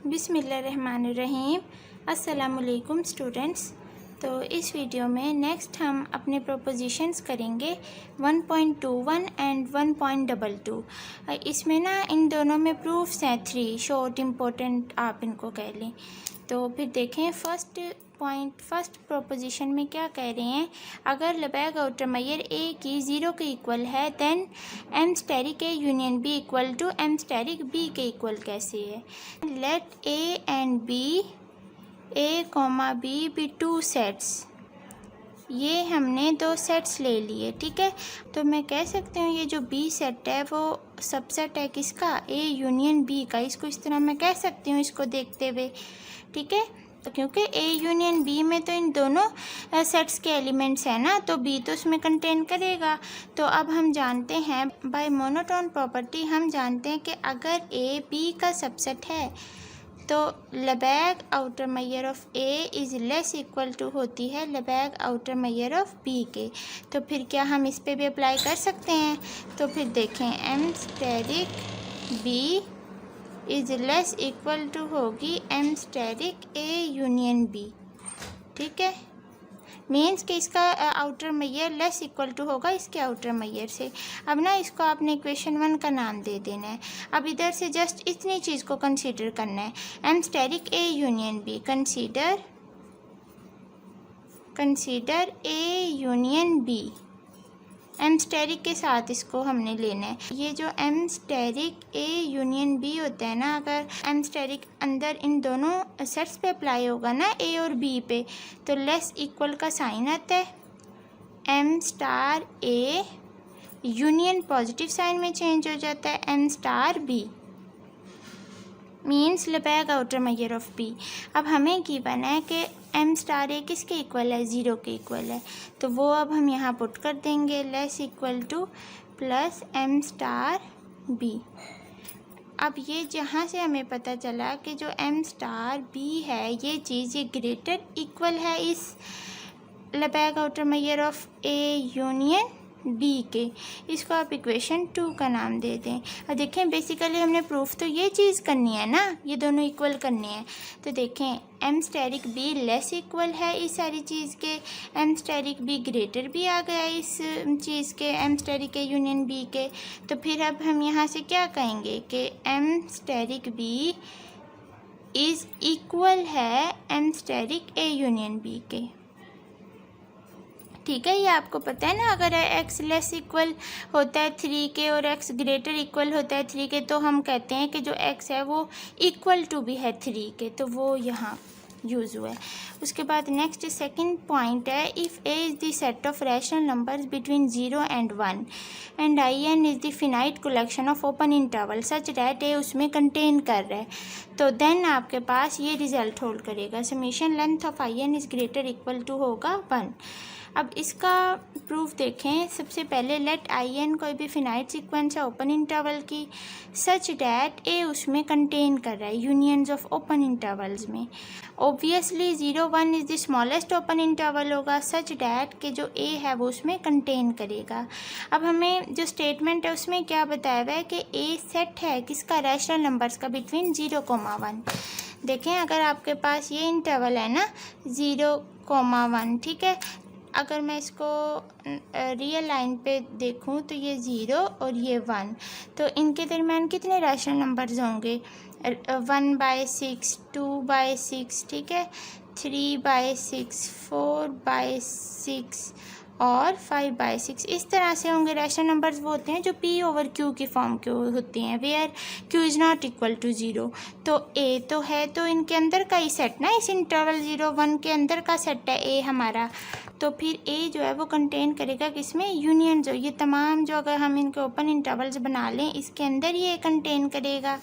बिस्मिल्लाहिर्रहमानिर्रहीम। अस्सलामुअलैकुम स्टूडेंट्स। तो इस वीडियो में नेक्स्ट हम अपने प्रोपोजिशंस करेंगे 1.21 एंड 1.22। इसमें ना इन दोनों में प्रूफ्स हैं 3 शॉर्ट इम्पोर्टेंट, आप इनको कह लें। तो फिर देखें फर्स्ट प्रोपोजिशन में क्या कह रहे हैं। अगर लबैक आउटर मैयर ए की 0 के इक्वल है then M asterisk A union B equal to M asterisk B के इक्वल कैसे है। Let A and B A comma B be 2 sets. ये हमने 2 सेट्स ले लिए, ठीक है। तो मैं कह सकती हूँ ये जो बी सेट है वो सबसेट है किसका, ए यूनियन बी का। इसको इस तरह मैं कह सकती हूँ इसको देखते हुए, ठीक है। तो क्योंकि ए यूनियन बी में तो इन दोनों सेट्स के एलिमेंट्स हैं ना, तो बी तो उसमें कंटेन करेगा। तो अब हम जानते हैं बाय मोनोटोन प्रॉपर्टी, हम जानते हैं कि अगर ए बी का सबसेट है तो Lebesgue outer measure of A is less equal to होती है Lebesgue outer measure of B के। तो फिर क्या हम इस पे भी अप्लाई कर सकते हैं। तो फिर देखें M asterisk B is less equal to होगी M asterisk A union B, ठीक है। मीन्स कि इसका outer measure less equal to होगा इसके आउटर मैयर से। अब ना इसको आपने इक्वेशन 1 का नाम दे देना है। अब इधर से जस्ट इतनी चीज़ को कंसीडर करना है, M asterisk A union B. Consider A union B, M asterisk के साथ इसको हमने लेना है। ये जो M asterisk A union B होता है ना, अगर एम स्टेरिक अंदर इन दोनों सेट्स पे अप्लाई होगा ना ए और बी पे, तो लेस इक्वल का साइन आता है। M star A union positive sign में चेंज हो जाता है M star B, means Lebesgue outer measure of B. अब हमें गिवन है कि एम स्टार ए किसके इक्वल है, 0 के इक्वल है। तो वो अब हम यहाँ पुट कर देंगे, less equal to plus M star B. अब ये जहाँ से हमें पता चला कि जो एम स्टार बी है ये चीज़ ये ग्रेटर इक्वल है इस Lebesgue outer measure of A union B के। इसको आप इक्वेशन 2 का नाम दे दें। और देखें बेसिकली हमने प्रूफ तो ये चीज़ करनी है ना, ये दोनों इक्वल करनी है। तो देखें M asterisk B less equal है इस सारी चीज़ के, एम स्टेरिक बी ग्रेटर भी आ गया इस चीज़ के, एम स्टेरिक के यूनियन बी के। तो फिर अब हम यहाँ से क्या कहेंगे कि M asterisk B is equal है M asterisk A union B के, ठीक है। ये आपको पता है ना, अगर x लेस इक्वल होता है 3 के और x ग्रेटर इक्वल होता है 3 के, तो हम कहते हैं कि जो x है वो इक्वल टू भी है 3 के, तो वो यहाँ यूज़ हुआ है। उसके बाद नेक्स्ट सेकंड पॉइंट है, if a is the set of rational numbers between 0 and 1 and in is the finite collection of open interval such that a उसमें कंटेन कर रहा है, तो देन आपके पास ये रिजल्ट होल्ड करेगा, summation length of in is greater equal to होगा 1। अब इसका प्रूफ देखें। सबसे पहले लेट in कोई भी फिनाइट सीक्वेंस है ओपन इंटरवल की, सच डैट a उसमें कंटेन कर रहा है यूनियंस ऑफ ओपन इंटरवल्स में। Obviously 0 1 is the smallest open interval होगा, सच डैट के जो a है वो उसमें कंटेन करेगा। अब हमें जो स्टेटमेंट है उसमें क्या बताया हुआ है कि a सेट है किसका, रैशनल नंबर्स का बिटवीन 0, 1। देखें अगर आपके पास ये इंटरवल है ना 0, 1, ठीक है। अगर मैं इसको रियल लाइन पे देखूं तो ये 0 और ये 1, तो इनके दरमियान कितने रैशनल नंबर्स होंगे, 1/6, 2/6, ठीक है, 3/6, 4/6 और 5/6। इस तरह से होंगे रैशनल नंबर्स। वो होते हैं जो p/q की फॉर्म के होती हैं, where q is not equal to 0। तो a तो है, तो इनके अंदर का ही सेट ना, इस इंटरवल 0 1 के अंदर का सेट है a हमारा। तो फिर a जो है वो कंटेन करेगा किसमें, यूनियन जो ये तमाम जो अगर हम इनके ओपन इंटरवल्स बना लें इसके अंदर ये कंटेन करेगा।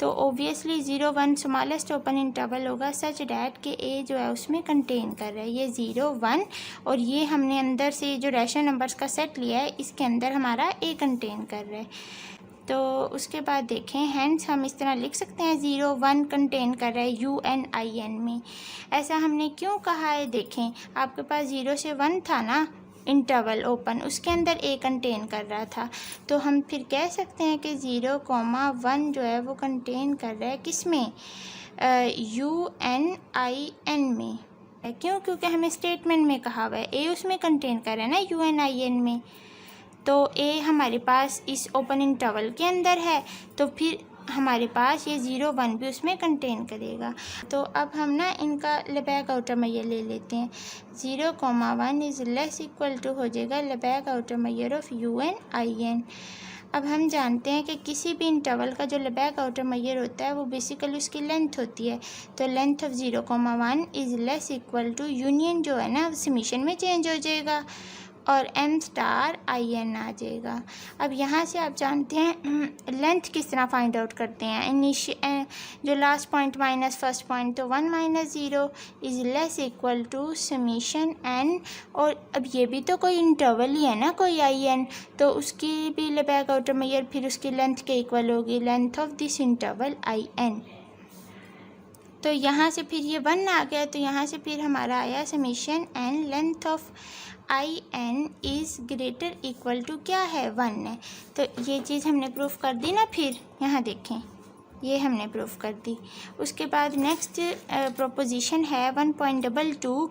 तो ओबियसली 0 1 स्मॉलेस्ट ओपन इंटरवल होगा सच डैट के a जो है उसमें कंटेन कर रहा है ये 0 1, और ये हमने अंदर से जो रैशनल नंबर्स का सेट लिया है इसके अंदर हमारा a कंटेन कर रहा है। तो उसके बाद देखें हैंस हम इस तरह लिख सकते हैं 0 1 कंटेन कर रहा है UNIN में। ऐसा हमने क्यों कहा है, देखें आपके पास 0 से 1 था ना इंटरवल ओपन, उसके अंदर ए कंटेन कर रहा था, तो हम फिर कह सकते हैं कि 0, 1 जो है वो कंटेन कर रहा है किस में, UNIN में। क्यों? क्योंकि हमें स्टेटमेंट में कहा हुआ है, ए उसमें कंटेन कर रहा है ना UNIN में, तो ए हमारे पास इस ओपन इंटरवल के अंदर है, तो फिर हमारे पास ये 0 1 भी उसमें कंटेन करेगा। तो अब हम ना इनका लेबैक आउटर मैयर ले लेते हैं। 0,1 इज़ लेस इक्वल टू हो जाएगा लेबैक आउटर मैयर ऑफ UNIN। अब हम जानते हैं कि किसी भी इंटरवल का जो लेबैक आउटर मैयर होता है वो बेसिकली उसकी लेंथ होती है। तो length of 0,1 is less equal to union जो है ना समीशन में चेंज हो जाएगा और M*IN आ जाएगा। अब यहाँ से आप जानते हैं लेंथ किस तरह फाइंड आउट करते हैं। जो last point minus first point, तो 1 - 0 is less equal to summation n। और अब ये भी तो कोई इंटरवल ही है ना, कोई IN, तो उसकी भी लेबैक आउटर मैयर फिर उसकी लेंथ के इक्वल होगी, length of this interval IN। तो यहाँ से फिर ये 1 आ गया, तो यहाँ से फिर हमारा आया summation n length of IN is greater equal to क्या है 1 है। तो ये चीज़ हमने प्रूफ कर दी ना। फिर यहाँ देखें, ये हमने प्रूफ कर दी। उसके बाद नेक्स्ट प्रोपोजिशन है 1.22,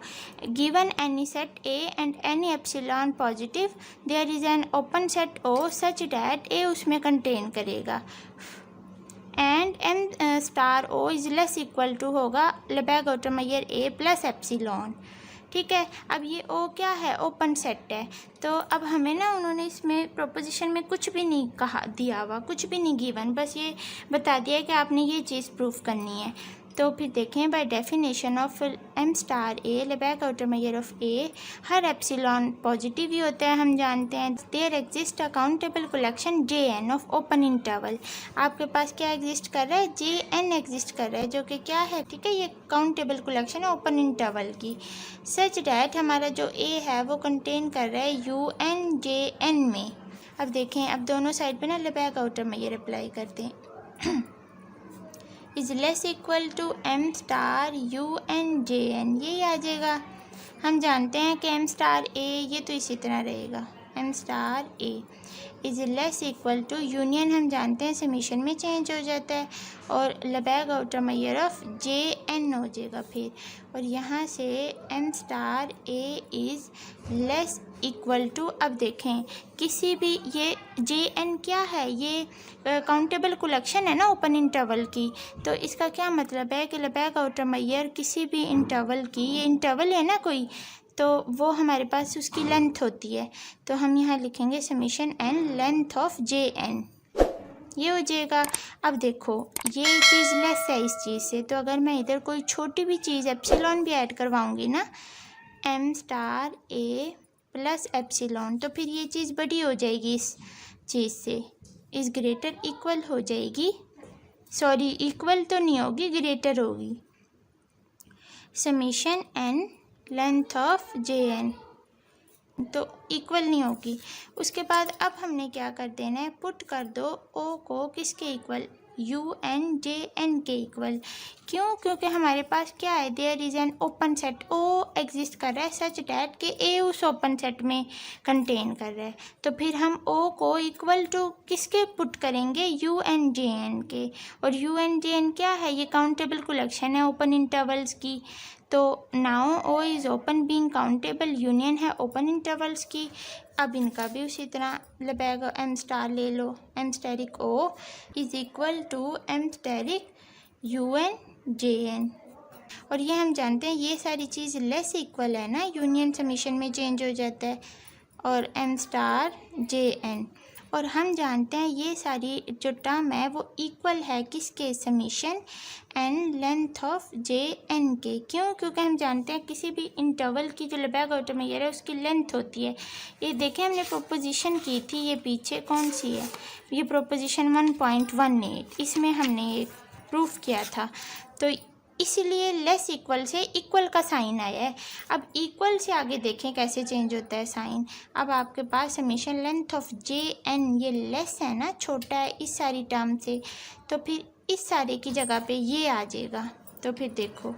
given any set A and any epsilon positive there is an open set O such that A उसमें कंटेन करेगा and M*O is less equal to होगा Lebesgue outer measure A plus epsilon. ठीक है। अब ये O क्या है? Open set है। तो अब हमें ना उन्होंने इसमें प्रोपोजिशन में कुछ भी नहीं कहा दिया हुआ, कुछ भी नहीं गिवन, बस ये बता दिया कि आपने ये चीज़ प्रूफ करनी है। तो फिर देखें, by definition of M*A Lebesgue outer measure of A, हर एप्सिलॉन पॉजिटिव ही होता है, हम जानते हैं। There exist a countable collection JN of open interval. आपके पास क्या एग्जिस्ट कर रहा है? JN एग्जिस्ट कर रहा है, जो कि क्या है? ठीक है, ये काउंटेबल कलेक्शन है ओपन इंटरवल की। सच डैट हमारा जो A है वो कंटेन कर रहा है UNJN में। अब देखें, अब दोनों साइड पे ना लेबैक आउटर मैयर अप्लाई करते हैं। Is less equal to M*UNJN, यही आ जाएगा। हम जानते हैं कि M*A ये तो इसी तरह रहेगा, M*A is less equal to union, हम जानते हैं समीशन में चेंज हो जाता है, और लेबैक आउटर मैयर ऑफ JN हो जाएगा फिर। और यहाँ से M*A is less equal to, अब देखें किसी भी, ये JN क्या है? ये काउंटेबल कलेक्शन है ना ओपन इंटरवल की। तो इसका क्या मतलब है कि लेबैक आउटर मैयर किसी भी इंटरवल की, ये इंटरवल है ना कोई, तो वो हमारे पास उसकी लेंथ होती है। तो हम यहाँ लिखेंगे summation n length of JN, ये हो जाएगा। अब देखो ये चीज़ लेस है इस चीज़ से, तो अगर मैं इधर कोई छोटी भी चीज़ एप्सिलॉन भी ऐड करवाऊँगी ना, M*A प्लस एप्सिलॉन, तो फिर ये चीज़ बड़ी हो जाएगी इस चीज़ से, इस ग्रेटर इक्वल हो जाएगी, सॉरी इक्वल तो नहीं होगी, ग्रेटर होगी। Summation n length of JN, तो इक्वल नहीं होगी। उसके बाद अब हमने क्या कर देना है? पुट कर दो O को किसके इक्वल? UNJN के इक्वल। क्यों? क्योंकि हमारे पास क्या है? There is an open set, O exist कर रहा है सच डैट के A उस ओपन सेट में कंटेन कर रहा है। तो फिर हम O को इक्वल टू किसके पुट करेंगे? UNJN के। और UNJN क्या है? ये काउंटेबल कलेक्शन है ओपन इंटरवल्स की। तो now O is open being countable, union है ओपन इंटरवल्स की। अब इनका भी उसी तरह लेबैक M* ले लो, M* O is equal to M* UNJN। और ये हम जानते हैं ये सारी चीज़ लेस इक्वल है ना, यूनियन समीशन में चेंज हो जाता है, और M*JN। और हम जानते हैं ये सारी जो टर्म है वो इक्वल है किसके? Summation n length of JN के। क्यों? क्योंकि हम जानते हैं किसी भी इंटरवल की जो लेबैक आउटर मैयर है उसकी लेंथ होती है। ये देखें हमने प्रोपोजिशन की थी, ये पीछे कौन सी है? ये प्रोपोजिशन 1.18, इसमें हमने ये प्रूफ किया था। तो इसीलिए लेस इक्वल से इक्वल का साइन आया है। अब इक्वल से आगे देखें कैसे चेंज होता है साइन। अब आपके पास समीशन लेंथ ऑफ JN, ये लेस है ना, छोटा है इस सारी टर्म से, तो फिर इस सारे की जगह पे ये आ जाएगा। तो फिर देखो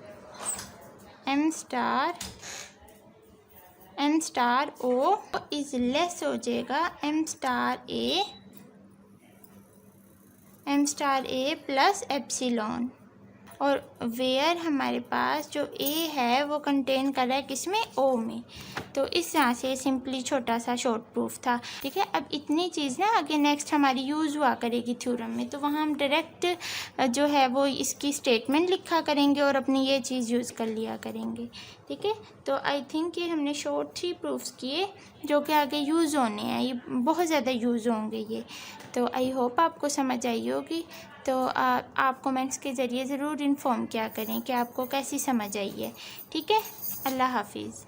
M* O इज़ लेस हो जाएगा M*A प्लस एप्सिलॉन। और वेयर हमारे पास जो ए है वो कंटेन कर रहा है किसमें, ओ में। तो इस तरह से सिंपली छोटा सा शॉर्ट प्रूफ था। ठीक है, अब इतनी चीज़ ना आगे नेक्स्ट हमारी यूज़ हुआ करेगी थ्योरम में, तो वहाँ हम डायरेक्ट जो है वो इसकी स्टेटमेंट लिखा करेंगे और अपनी ये चीज़ यूज़ कर लिया करेंगे। ठीक है, तो आई थिंक ये हमने शॉर्ट 3 प्रूफ्स किए जो कि आगे यूज़ होने हैं, ये बहुत ज़्यादा यूज़ होंगे ये। तो आई होप आपको समझ आई होगी। तो आप कमेंट्स के ज़रिए ज़रूर इन्फॉर्म किया करें कि आपको कैसी समझ आई है। ठीक है, अल्लाह हाफिज़।